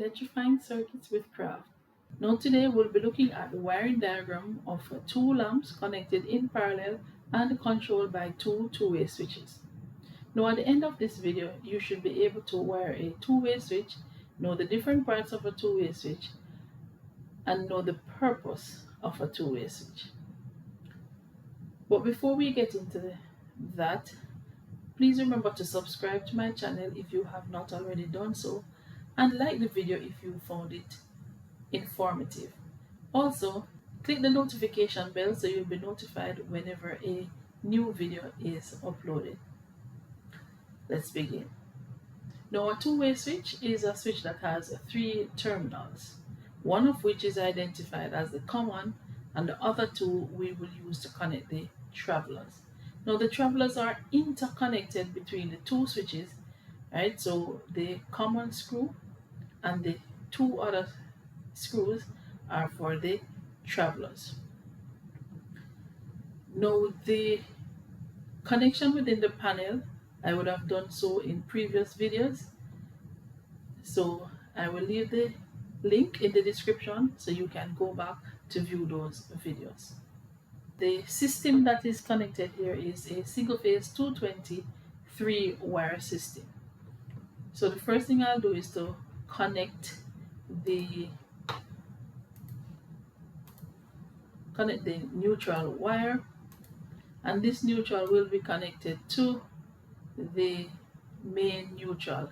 Electrifying Circuits with Craft. Now today we'll be looking at the wiring diagram of two lamps connected in parallel and controlled by two two-way switches. Now at the end of this video you should be able to wire a two-way switch, know the different parts of a two-way switch, and know the purpose of a two-way switch. But before we get into that, please remember to subscribe to my channel if you have not already done so, and like the video if you found it informative. Also, click the notification bell so you'll be notified whenever a new video is uploaded. Let's begin. Now, a two-way switch is a switch that has three terminals, one of which is identified as the common, and the other two we will use to connect the travelers. Now, the travelers are interconnected between the two switches, right? So the common screw and the two other screws are for the travelers. Now, the connection within the panel, I would have done so in previous videos, so I will leave the link in the description so you can go back to view those videos. The system that is connected here is a single phase 220 3-wire system. So the first thing I'll do is to connect the neutral wire, and this neutral will be connected to the main neutral.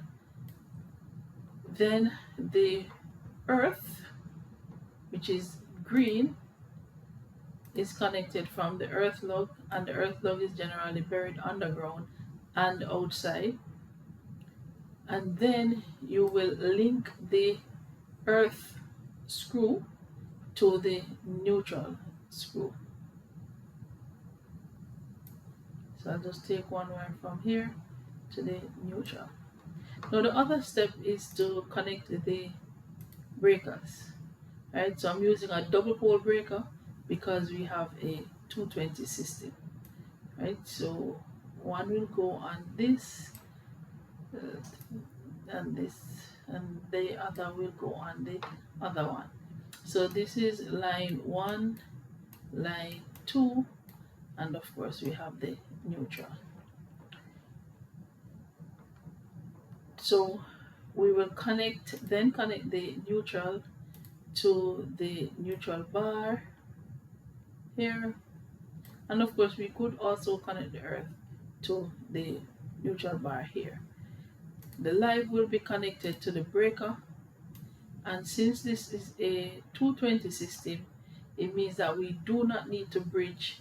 Then the earth, which is green, is connected from the earth lug, and the earth lug is generally buried underground and outside. And then you will link the earth screw to the neutral screw. So I'll just take one wire from here to the neutral. Now the other step is to connect the breakers. Right, so I'm using a double pole breaker because we have a 220 system. Right, so one will go on this and this, and the other will go on the other one. So this is line 1, line 2, and of course we have the neutral. So we will connect the neutral to the neutral bar here, and of course we could also connect the earth to the neutral bar here. The live will be connected to the breaker, and since this is a 220 system, it means that we do not need to bridge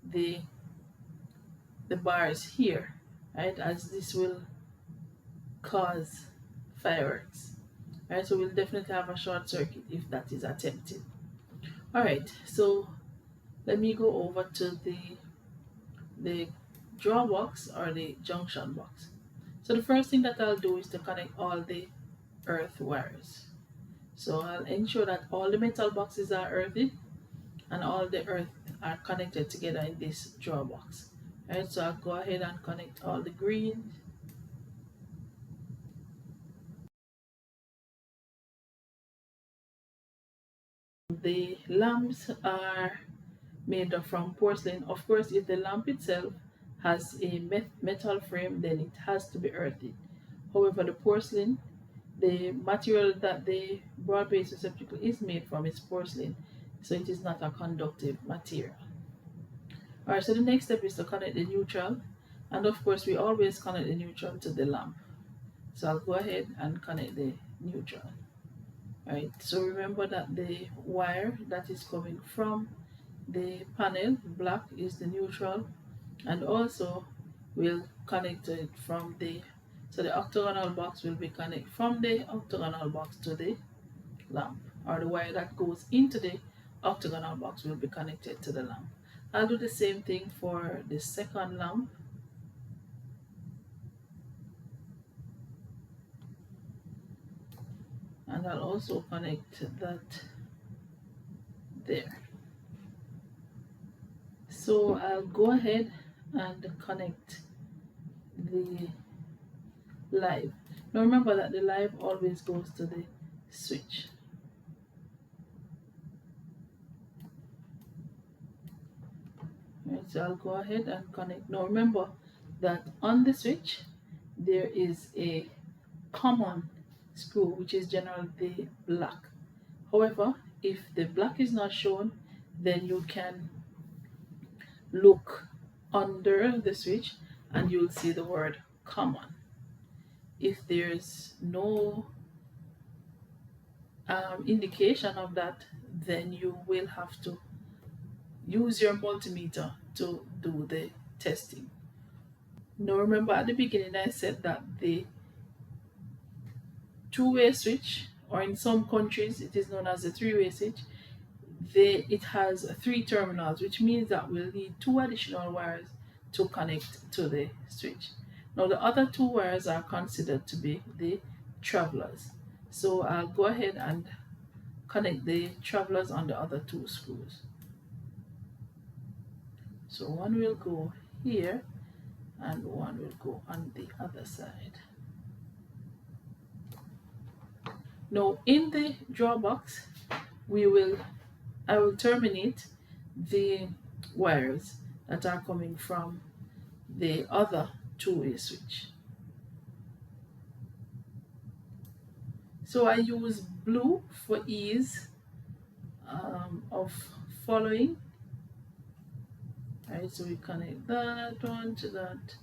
the bars here, right, as this will cause fireworks. Right, so we'll definitely have a short circuit if that is attempted. All right, so let me go over to the draw box or the junction box. So the first thing that I'll do is to connect all the earth wires. So I'll ensure that all the metal boxes are earthy and all the earth are connected together in this draw box. Right, so I'll go ahead and connect all the green. The lamps are made from porcelain. Of course, if the lamp itself has a metal frame, then it has to be earthy. However, the porcelain, the material that the broad base receptacle is made from, is porcelain, so it is not a conductive material. Alright, so the next step is to connect the neutral, and of course we always connect the neutral to the lamp. So I'll go ahead and connect the neutral. Alright, so remember that the wire that is coming from the panel, black, is the neutral, and also we'll connect it from so the octagonal box will be connected from the octagonal box to the lamp, or the wire that goes into the octagonal box will be connected to the lamp. I'll do the same thing for the second lamp. And I'll also connect that there. So I'll go ahead and connect the live. Now remember that the live always goes to the switch. Right, so I'll go ahead and connect. Now remember that on the switch there is a common screw, which is generally the black. However, if the black is not shown, then you can look under the switch and you'll see the word common. If there's no indication of that, then you will have to use your multimeter to do the testing. Now remember, at the beginning I said that the two-way switch, or in some countries it is known as a three-way switch, it has 3 terminals, which means that we'll need 2 additional wires to connect to the switch. Now the other 2 wires are considered to be the travelers. So I'll go ahead and connect the travelers on the other 2 screws. So one will go here and one will go on the other side. Now in the draw box, I will terminate the wires that are coming from the other two-way switch. So I use blue for ease of following. Alright, so we connect that one to that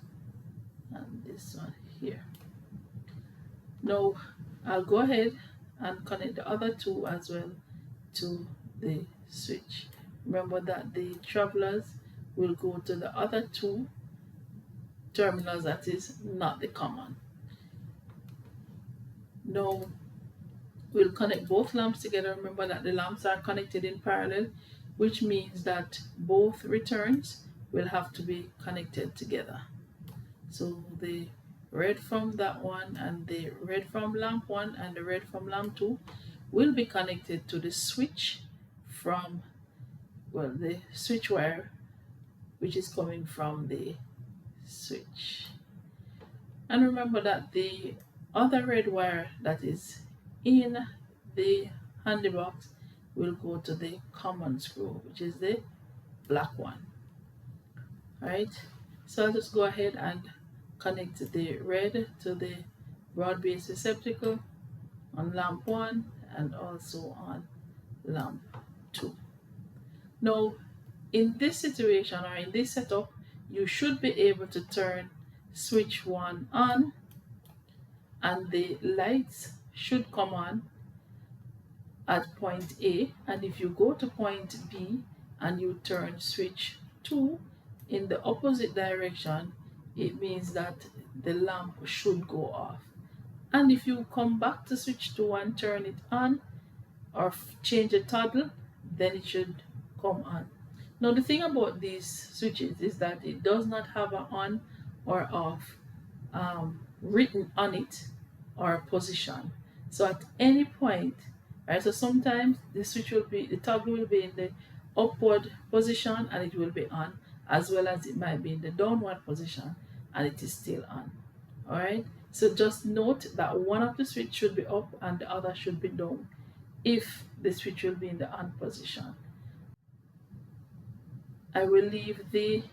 and this one here. Now I'll go ahead and connect the other 2 as well to the switch. Remember that the travelers will go to the other 2 terminals, that is not the common. Now we'll connect both lamps together. Remember that the lamps are connected in parallel, which means that both returns will have to be connected together. So the red from that one and the red from lamp 1 and the red from lamp 2 will be connected to the switch from, well, the switch wire, which is coming from the switch. And remember that the other red wire that is in the handy box will go to the common screw, which is the black one. Alright, so I'll just go ahead and connect the red to the broad base receptacle on lamp 1 and also on lamp 2. Now in this situation, or in this setup, you should be able to turn switch 1 on and the lights should come on at point A, and if you go to point B and you turn switch 2 in the opposite direction, it means that the lamp should go off. And if you come back to switch 2 and turn it on or change the toggle, then it should come on. Now the thing about these switches is that it does not have an on or off written on it or a position. So at any point, right, so sometimes the toggle will be in the upward position and it will be on, as well as it might be in the downward position and it is still on. Alright, so just note that one of the switch should be up and the other should be down if the switch will be in the on position. I will leave the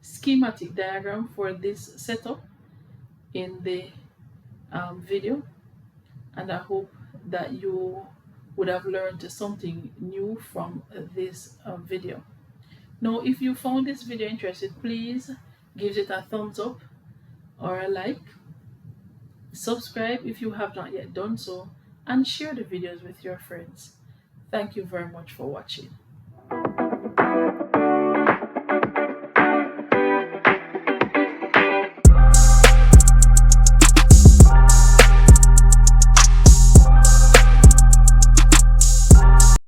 schematic diagram for this setup in the video, and I hope that you would have learned something new from this video. Now if you found this video interesting, please give it a thumbs up or a like, subscribe if you have not yet done so, and share the videos with your friends. Thank you very much for watching.